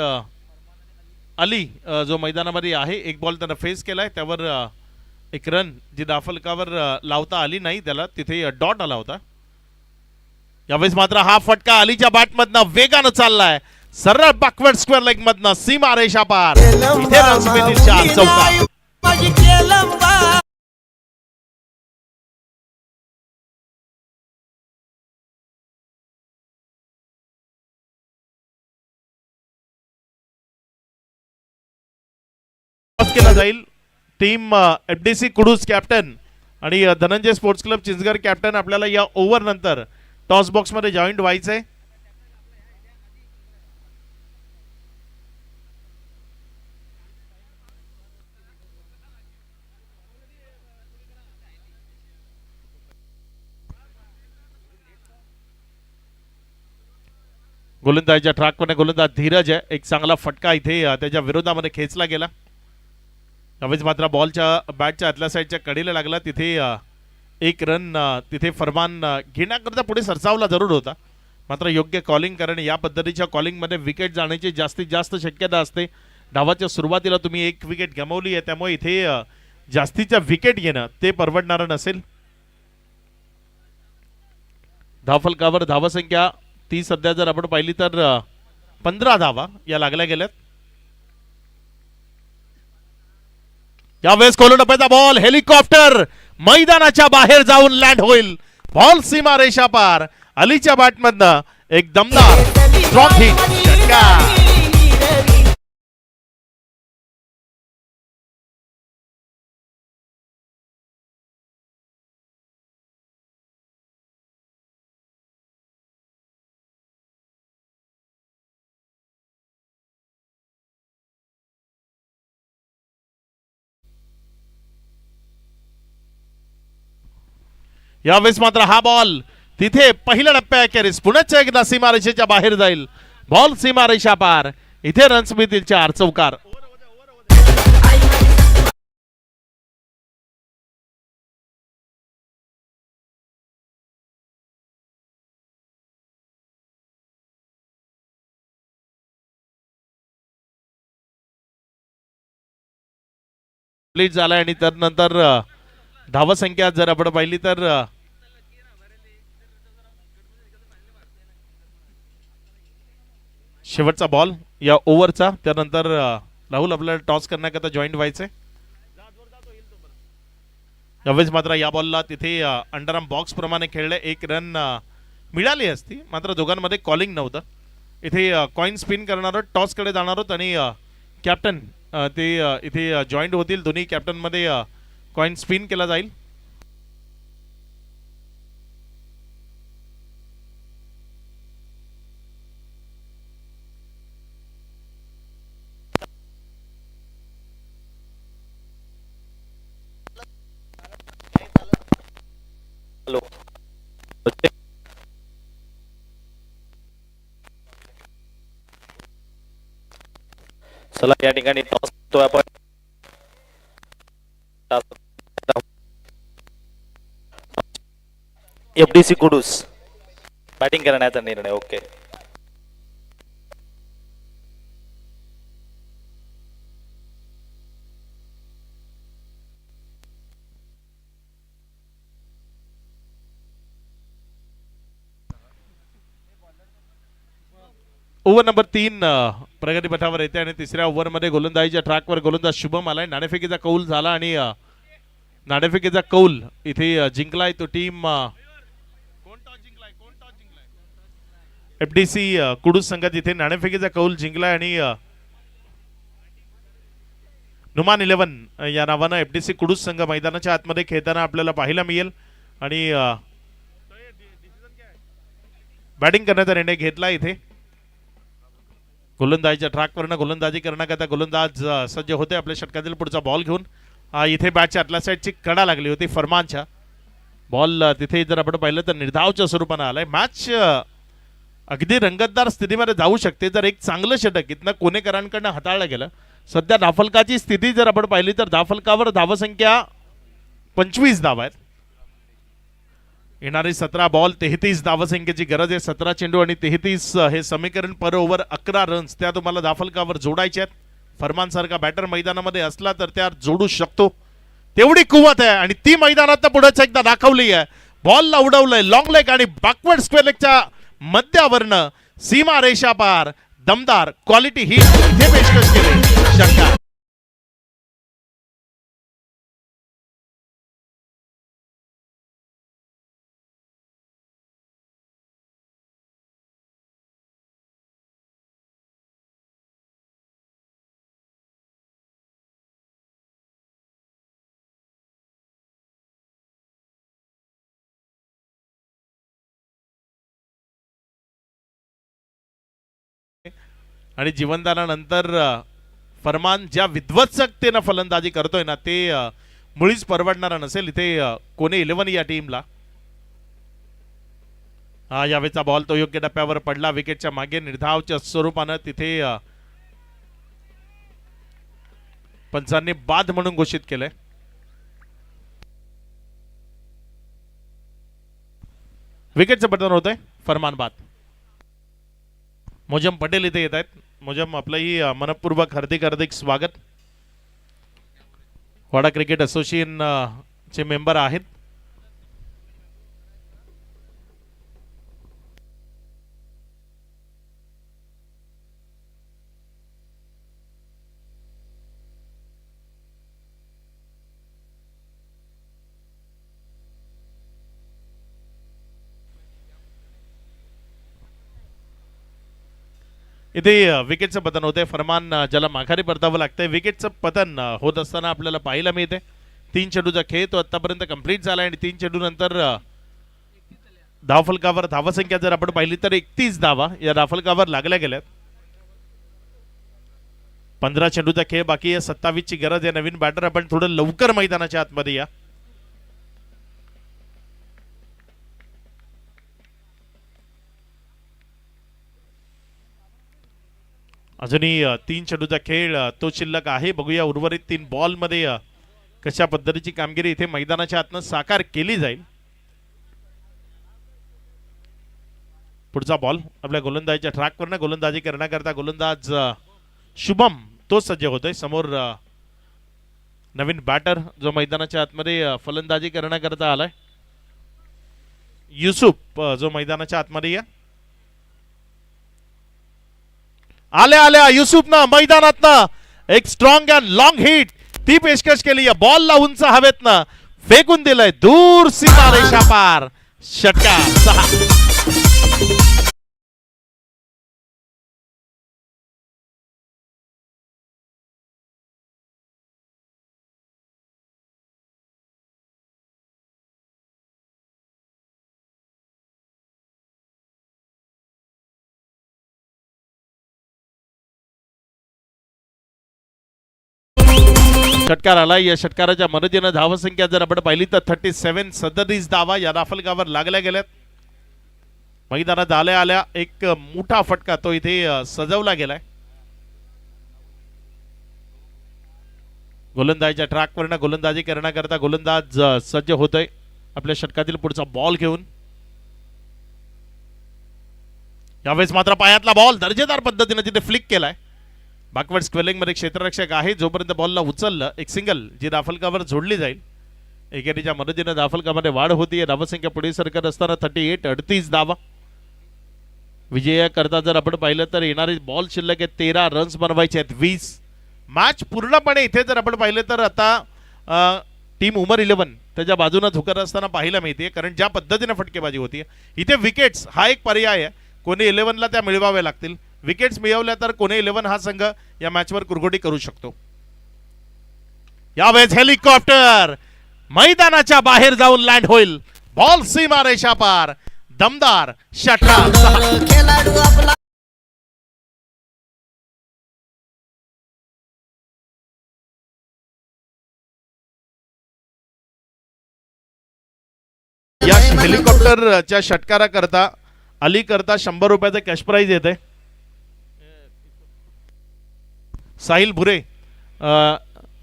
अली जो मैदानामध्ये आहे, एक बॉल त्यानं फेस केलाय, त्यावर एक रन जी दाफलकावर लावता आली नाही, त्याला तिथे डॉट आला होता. यावेळेस मात्र हा फटका अलीच्या बॅटमधनं वेगानं चाललाय, सरळ बॅकवर्ड स्क्वेअर लेग मधनं सीमा रेषा पार. इथे रन्स मिळतील 4 चौकार. केला जाईल. टीम एफडीसी कुडूस कॅप्टन आणि Dhananjay sports club Chinchgad captain आपल्याला या ओव्हर नंतर टॉस बॉक्स मध्ये जॉईंट व्हायचंय. गोलंदाजीच्या ट्रॅकवर गोलंदाज धीरज आहे. एक चांगला फटका इथे त्याच्या विरोधामध्ये खेचला गेला. त्यावेळेस मात्र बॉलच्या बॅटच्या आतल्या साईडच्या कडेला लागला, तिथे एक रन तिथे फरमान घेण्याकरता पुढे सरसावला जरूर होता, मात्र योग्य कॉलिंग, कारण या पद्धतीच्या कॉलिंगमध्ये विकेट जाण्याची जास्तीत जास्त शक्यता असते. डावाच्या सुरुवातीला तुम्ही एक विकेट गमावली आहे, त्यामुळे इथे जास्तीच्या विकेट घेणं ते परवडणारं नसेल. धावफलकावर धावसंख्या ती सध्या जर आपण पाहिली तर 15 धावा या लागल्या गेल्यात. यावेळेस कोलंडपेचा बॉल हेलिकॉप्टर मैदानाच्या बाहेर जाऊन लँड होईल. बॉल सीमा रेषा पार. अलीच्या बॅटमधनं एक दमदार स्ट्रॉंग हिट षटकार. यावेळेस मात्र हा बॉल तिथे पहिल्या टप्प्याखेरीज पुण्याच्या एकदा सीमारेषेच्या बाहेर जाईल. बॉल सीमारेषा पार. इथे रन्स मिळतील 4 चौकार. प्लीज झालाय आणि त्यानंतर धावसंख्या जर आपण पाहिली तर शेवटचा बॉल या ओव्हरचा, त्यानंतर राहुल आपल्याला टॉस करण्याकरता जॉईंट व्हायचंय. यावेळेस मात्र या बॉलला तिथे अंडरआर्म बॉक्स प्रमाणे खेळले, एक रन मिळाली असती, मात्र दोघांमध्ये कॉलिंग नव्हतं. इथे कॉइन स्पिन करणार आहोत, टॉस कडे जाणार आहोत आणि कॅप्टन ते इथे जॉईंट होतील. दोन्ही कॅप्टन मध्ये कॉइन स्पिन केला जाईल. हॅलो, चला या ठिकाणी टॉस करतोय आपण. एफडीसी कुडूस बॅटिंग करण्याचा निर्णय. ओके, ओव्हर नंबर 3 प्रगतीपथावर येते आणि तिसऱ्या ओव्हरमध्ये गोलंदाजीच्या ट्रॅकवर गोलंदाज शुभम आलाय. नाणेफेकीचा कौल झाला आणि नाणेफेकीचा कौल इथे जिंकलाय तो टीम एफडीसी कुडूस संघात. इथे नाणेफेकीचा कौल जिंकलाय आणि नुमान 11 या नावानं एफडीसी कुडूस संघ मैदानाच्या आतमध्ये खेळताना आपल्याला पाहायला मिळेल आणि बॅटिंग करण्याचा निर्णय घेतला. इथे गोलंदाजीच्या ट्रॅकवरनं गोलंदाजी करण्याकरता गोलंदाज सज्ज होते आपल्या षटकातील पुढचा बॉल घेऊन. इथे बॅटच्या आतल्या साईडची कडा लागली होती फरमानच्या. बॉल तिथे जर आपण पाहिलं तर निर्धावच्या स्वरूपानं आलाय. मॅच अगदी रंगतदार स्थितीमध्ये जाऊ शकते जर एक चांगलं षटक इथनं कोणेकरांकडनं हाताळलं गेलं. सध्या धाफलकाची स्थिती जर आपण पाहिली तर धाफलकावर धावसंख्या 25 धावा आहेत. येणारी 17 बॉल 33 धावसंख्येची गरज आहे. 17 चेंडू आणि 33 हे समीकरण पर ओव्हर 11 रन्स त्या तुम्हाला धाफलकावर जोडायचे आहेत. फरमान सारखा बॅटर मैदानामध्ये असला तर त्या जोडू शकतो, तेवढी कुवत आहे आणि ती मैदानात पुढेच एकदा दाखवली आहे. बॉलला उडवलंय लॉंग लेग आणि बॅकवर्ड स्क्वेअर लेगच्या मध्यावरनं सीमा रेषा पार दमदार क्वालिटी ही इथे पेशकश केली षटकार. आणि जीवनदानानंतर फरमान ज्या विध्वंसकतेनं फलंदाजी करतोय ना ते मुळीच परवडणारा नसेल इथे कोणी 11 या टीमला. यावेळेचा बॉल तो योग्य टप्प्यावर पडला. विकेटच्या मागे निर्धावच्या स्वरूपानं तिथे पंचांनी बाद म्हणून घोषित केलंय. विकेटचं बटन होतंय फरमान बाद. मोजम पटेल इथे येत आहेत. मोजम आपलंही मनपूर्वक हार्दिक स्वागत. वाडा क्रिकेट असोसिएशन चे मेंबर आहेत. इथे विकेटचं पतन होते. फरमान ज्याला माघारी परतावं लागतंय. विकेटचं पतन होत असताना आपल्याला पाहायला मिळते. 3 चेंडूचा खेळ तो आतापर्यंत कंप्लीट झाला आणि 3 चेंडू नंतर धावफलकावर धावसंख्या जर आपण पाहिली तर 31 धावा या धावफलकावर लागल्या गेल्यात. 15 चेंडूचा खेळ बाकी आहे. 27 ची गरज आहे. नवीन बॅटर आपण थोडं लवकर मैदानाच्या आतमध्ये या. अजूनही 3 चेंडूचा खेळ तो शिल्लक आहे. बघूया उर्वरित 3 बॉल मध्ये कशा पद्धतीची कामगिरी इथे मैदानाच्या आतनं साकार केली जाईल. पुढचा बॉल आपल्या गोलंदाजीच्या ट्रॅकवरनं गोलंदाजी करण्याकरता गोलंदाज शुभम तो सज्ज होतोय. समोर नवीन बॅटर जो मैदानाच्या आतमध्ये फलंदाजी करण्याकरता आलाय युसुफ जो मैदानाच्या आतमध्ये आल्या युसुफनं मैदानातनं एक स्ट्रॉंग अँड लॉंग हिट ती पेशकश केली. बॉलला उंच हवेतनं फेकून दिलंय दूर सीमा रेषा पार. षटकार 6. षटकार आला. या षटकाराच्या मदतीनं धावसंख्या जर आपण पाहिली तर 37 धावा या धाफलकावर लागल्या गेल्यात. मैदानात आल्या एक मोठा फटका तो इथे सजवला गेलाय. गोलंदाजीच्या ट्रॅकवरनं गोलंदाजी करण्याकरता गोलंदाज सज्ज होतोय आपल्या षटकातील पुढचा बॉल घेऊन. यावेळेस मात्र पायातला बॉल दर्जेदार पद्धतीने तिथे फ्लिक केलाय. बॅकवर्ड स्क्वेलिंग मध्ये क्षेत्ररक्षक आहे. जोपर्यंत बॉलला उचललं एक सिंगल जी धाफलकावर जोडली जाईल. एकेरीच्या मदतीने धाफलकामध्ये वाढ होतीये. धावसंख्या पुढे सरकत असताना 38 धावा. विजया करता जर आपण पाहिलं तर येणारी बॉल शिल्लक आहे 13 रन्स बनवायचे आहेत 20. मॅच पूर्णपणे इथे जर आपण पाहिलं तर आता टीम उमर 11 त्याच्या बाजूने झुकत असताना पाहायला मिळते. कारण ज्या पद्धतीने फटकेबाजी होती इथे विकेट्स हा एक पर्याय आहे. कोणी 11ला त्या मिळवाव्या लागतील. विकेट्स मिळवल्या तर कोणी 11 हा संघ या मॅचवर कुरघोडी करू शकतो. यावेळेस हेलिकॉप्टर मैदानाच्या बाहेर जाऊन लँड होईल. बॉल सीमा रेषा पार दमदार षटकार 6. या हेलिकॉप्टरच्या षटकारा करता अली करता 100 रुपयाचं कॅश प्राइज येते. साहिल भुरे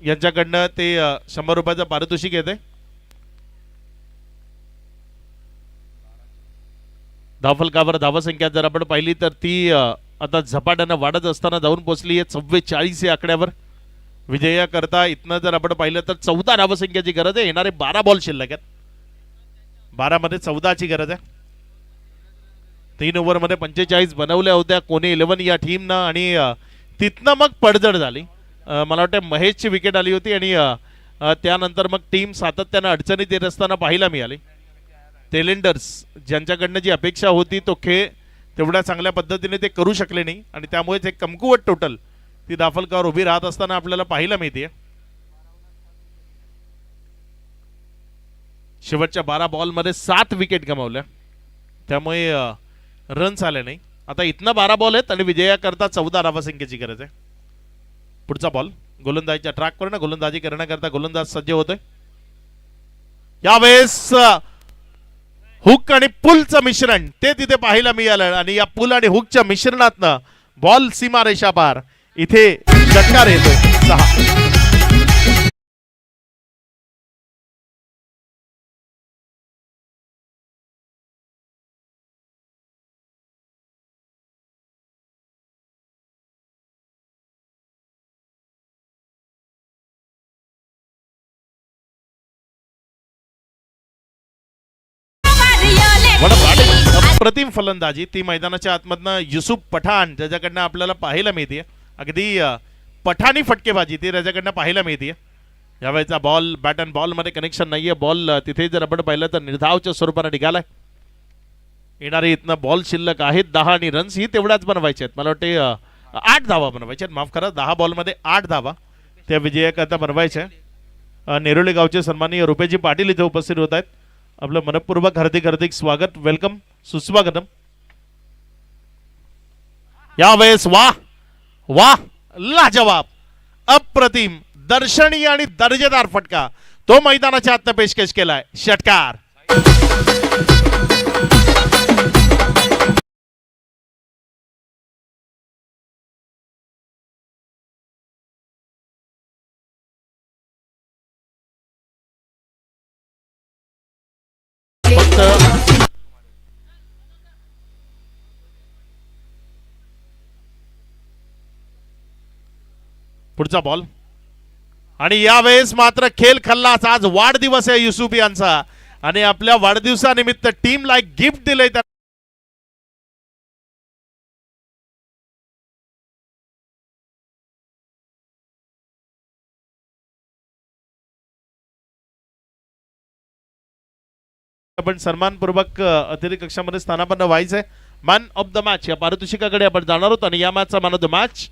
यांच्याकडनं ते 100 रुपयाचं पारितोषिक येते. धावफलकावर धावसंख्या जर आपण पाहिली तर ती आता झपाट्यानं वाढत असताना जाऊन पोहोचली आहे 44 या आकड्यावर. विजयाकरता इथनं जर आपण पाहिलं तर 14 धावसंख्याची गरज आहे. येणारे 12 बॉल शिल्लक आहेत. 12 मध्ये 14ची गरज आहे. 3 ओव्हरमध्ये 45 बनवल्या होत्या कोणी 11 या टीमनं आणि तिथनं मग पडझड झाली. मला वाटतं महेशची विकेट आली होती आणि त्यानंतर मग टीम सातत्यानं अडचणीत येत असताना पाहायला मिळाली. टेलेंडर्स ज्यांच्याकडनं जी अपेक्षा होती तो खेळ तेवढ्या चांगल्या पद्धतीने ते करू शकले नाही आणि त्यामुळेच एक कमकुवत टोटल ती धावफलकावर उभी राहत असताना आपल्याला पाहायला मिळते. शेवटच्या 12 बॉलमध्ये 7 विकेट गमावल्या त्यामुळे रन्स आले नाही. आता इथनं 12 बॉल आहेत आणि विजयाकरता 14 धावसंख्येची गरज आहे. पुढचा बॉल गोलंदाजीच्या ट्रॅकवर गोलंदाजी करण्याकरता गोलंदाज सज्ज होतोय. यावेळेस हुक आणि पुलचं मिश्रण ते तिथे पाहायला मिळालं आणि या पुल आणि हुकच्या मिश्रणातनं बॉल सीमारेषा पार. इथे षटकार येतोय 6. अप्रतिम फलंदाजी ती मैदानाच्या आतमधनं युसुफ पठाण ज्याच्याकडनं आपल्याला पाहायला मिळते. अगदी पठाणी फटकेबाजी ती त्याच्याकडनं पाहायला मिळते. यावेळेचा बॉल बॅट अँड बॉल मध्ये कनेक्शन नाहीये. बॉल तिथे जर आपण पाहिलं तर निर्धावच्या स्वरूपाने निघालाय. येणारे इथनं बॉल शिल्लक आहेत 10 आणि रन्स ही तेवढ्याच बनवायचे आहेत. मला वाटते 8 धावा बनवायच्या आहेत. माफ करा 10 बॉलमध्ये 8 धावा त्या विजयाकरता बनवायच्या. नेरोली गावचे सन्माननीय रुपेजी पाटील इथे उपस्थित होत आहेत. आपलं मनपूर्वक हार्दिक हार्दिक स्वागत वेलकम सुस्वागतम. यावेळेस वाह वाह लाजवाब अप्रतिम दर्शनीय आणि दर्जेदार फटका तो मैदानाच्या आतनं पेशकश केलाय. षटकार पुढचा बॉल आणि यावेळेस मात्र खेळ खल्लास. आज वाढदिवस आहे युसुफ यांचा आणि आपल्या वाढदिवसानिमित्त टीमला एक गिफ्ट दिलंय. आपण सन्मानपूर्वक अतिरिक्त कक्षामध्ये स्थानापन्न व्हायचंय. मॅन ऑफ द मॅच या पारितोषिकाकडे आपण जाणार आहोत आणि या मॅचचा मॅन ऑफ द मॅच